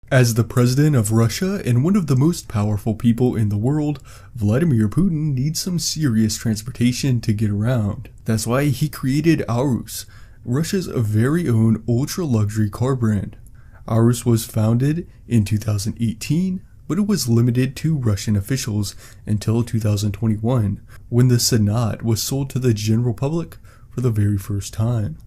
As the president of Russia and one of the most powerful people in the world, Vladimir Putin needs some serious transportation to get around. That's why he created Aurus, Russia's very own ultra-luxury car brand. Aurus was founded in 2018, but it was limited to Russian officials until 2021, when the Sonata was sold to the general public for the very first time.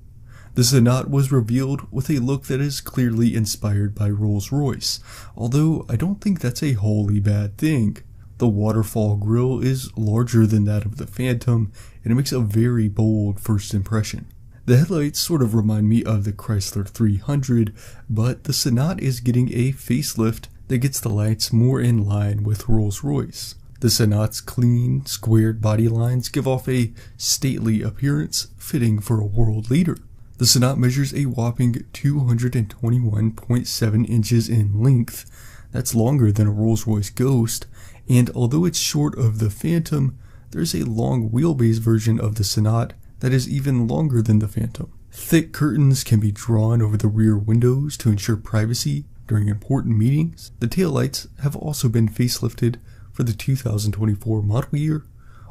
The Sonata was revealed with a look that is clearly inspired by Rolls-Royce, although I don't think that's a wholly bad thing. The waterfall grille is larger than that of the Phantom, and it makes a very bold first impression. The headlights sort of remind me of the Chrysler 300, but the Sonata is getting a facelift that gets the lights more in line with Rolls-Royce. The Sonata's clean, squared body lines give off a stately appearance fitting for a world leader. The Sonata measures a whopping 221.7 inches in length. That's longer than a Rolls-Royce Ghost, and although it's short of the Phantom, there's a long wheelbase version of the Sonata that is even longer than the Phantom. Thick curtains can be drawn over the rear windows to ensure privacy during important meetings. The taillights have also been facelifted for the 2024 model year,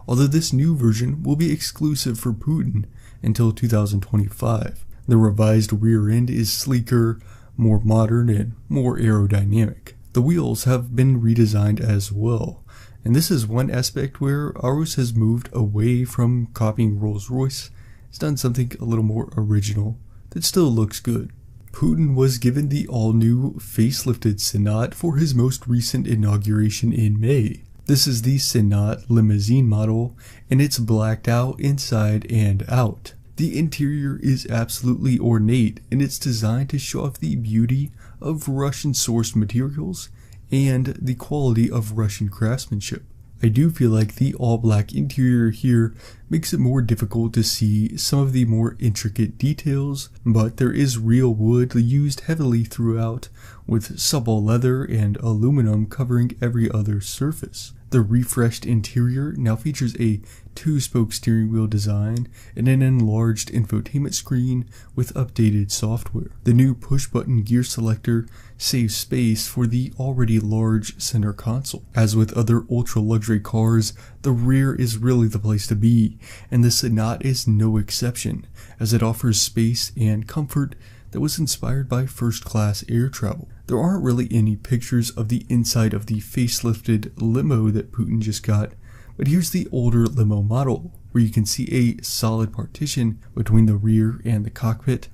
although this new version will be exclusive for Putin until 2025. The revised rear end is sleeker, more modern, and more aerodynamic. The wheels have been redesigned as well, and this is one aspect where Aurus has moved away from copying Rolls-Royce. It's done something a little more original that still looks good. Putin was given the all-new facelifted Sonata for his most recent inauguration in May. This is the Sonata limousine model, and it's blacked out inside and out. The interior is absolutely ornate, and it's designed to show off the beauty of Russian-sourced materials and the quality of Russian craftsmanship. I do feel like the all-black interior here makes it more difficult to see some of the more intricate details, but there is real wood used heavily throughout, with supple leather and aluminum covering every other surface. The refreshed interior now features a two-spoke steering wheel design and an enlarged infotainment screen with updated software. The new push-button gear selector saves space for the already large center console. As with other ultra-luxury cars, the rear is really the place to be, and the Sonata is no exception, as it offers space and comfort that was inspired by first-class air travel. There aren't really any pictures of the inside of the facelifted limo that Putin just got, but here's the older limo model, where you can see a solid partition between the rear and the cockpit,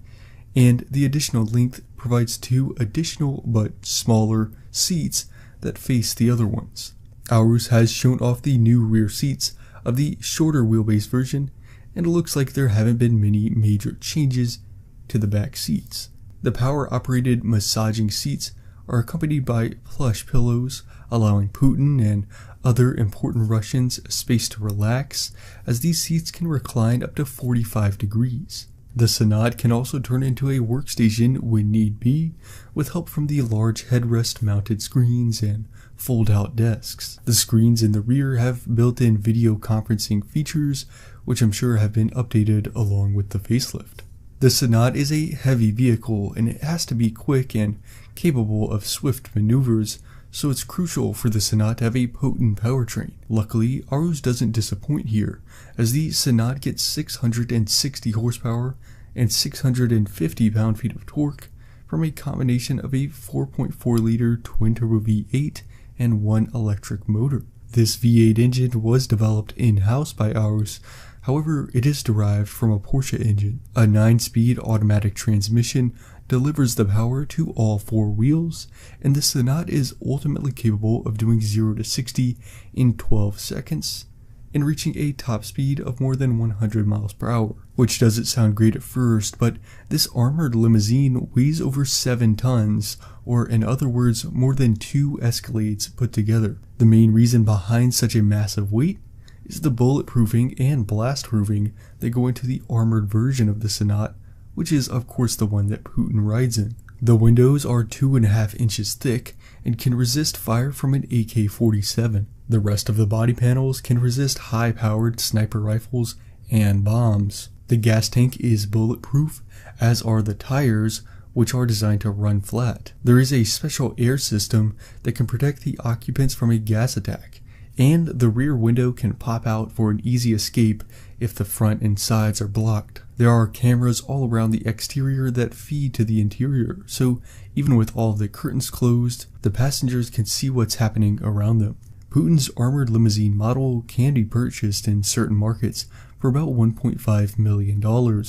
and the additional length provides two additional but smaller seats that face the other ones. Aurus has shown off the new rear seats of the shorter wheelbase version, and it looks like there haven't been many major changes to the back seats. The power-operated massaging seats are accompanied by plush pillows, allowing Putin and other important Russians space to relax, as these seats can recline up to 45 degrees. The Sonata can also turn into a workstation when need be, with help from the large headrest-mounted screens and fold-out desks. The screens in the rear have built-in video conferencing features, which I'm sure have been updated along with the facelift. The Sonata is a heavy vehicle, and it has to be quick and capable of swift maneuvers, so it's crucial for the Sonata to have a potent powertrain. Luckily, Aurus doesn't disappoint here, as the Sonata gets 660 horsepower and 650 pound-feet of torque from a combination of a 4.4-liter twin-turbo V8 and one electric motor. This V8 engine was developed in-house by Aurus. However, it is derived from a Porsche engine. A 9-speed automatic transmission delivers the power to all four wheels, and the Sonata is ultimately capable of doing 0 to 60 in 12 seconds and reaching a top speed of more than 100 miles per hour. Which doesn't sound great at first, but this armored limousine weighs over 7 tons, or in other words, more than 2 Escalades put together. The main reason behind such a massive weight is the bulletproofing and blast-proofing that go into the armored version of the Sonata, which is of course the one that Putin rides in. The windows are 2.5 inches thick and can resist fire from an AK-47. The rest of the body panels can resist high-powered sniper rifles and bombs. The gas tank is bulletproof, as are the tires, which are designed to run flat. There is a special air system that can protect the occupants from a gas attack, and the rear window can pop out for an easy escape if the front and sides are blocked. There are cameras all around the exterior that feed to the interior, so even with all of the curtains closed, the passengers can see what's happening around them. Putin's armored limousine model can be purchased in certain markets for about $1.5 million,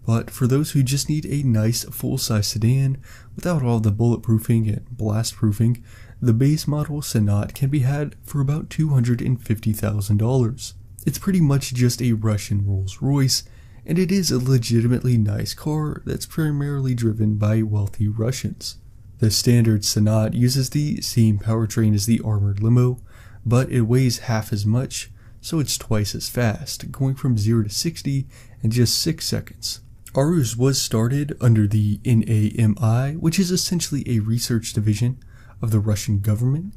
but for those who just need a nice full-size sedan without all the bulletproofing and blast-proofing, the base model Sonat can be had for about $250,000. It's pretty much just a Russian Rolls-Royce, and it is a legitimately nice car that's primarily driven by wealthy Russians. The standard Sonat uses the same powertrain as the armored limo, but it weighs half as much, so it's twice as fast, going from 0 to 60 in just 6 seconds. Ours was started under the NAMI, which is essentially a research division of the Russian government,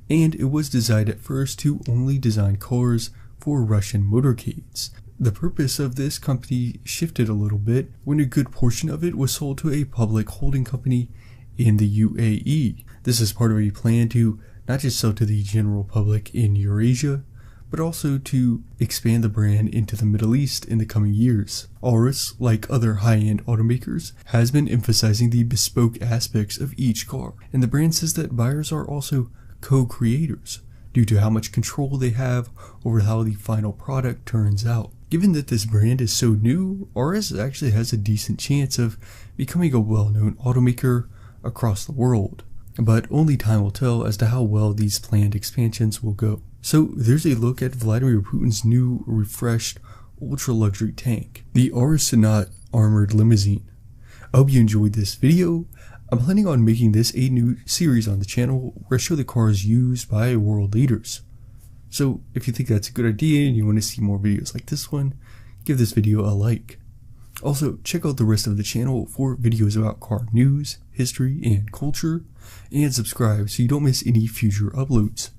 and it was designed at first to only design cars for Russian motorcades. The purpose of this company shifted a little bit when a good portion of it was sold to a public holding company in the UAE. This is part of a plan to not just sell to the general public in Eurasia, but also to expand the brand into the Middle East in the coming years. Aurus, like other high-end automakers, has been emphasizing the bespoke aspects of each car, and the brand says that buyers are also co-creators due to how much control they have over how the final product turns out. Given that this brand is so new, Aurus actually has a decent chance of becoming a well-known automaker across the world, but only time will tell as to how well these planned expansions will go. So there's a look at Vladimir Putin's new, refreshed, ultra-luxury tank, the Aurus Sonat Armored Limousine. I hope you enjoyed this video. I'm planning on making this a new series on the channel where I show the cars used by world leaders. So if you think that's a good idea and you want to see more videos like this one, give this video a like. Also, check out the rest of the channel for videos about car news, history, and culture, and subscribe so you don't miss any future uploads.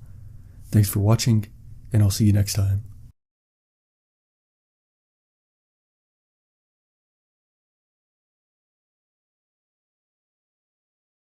Thanks for watching, and I'll see you next time.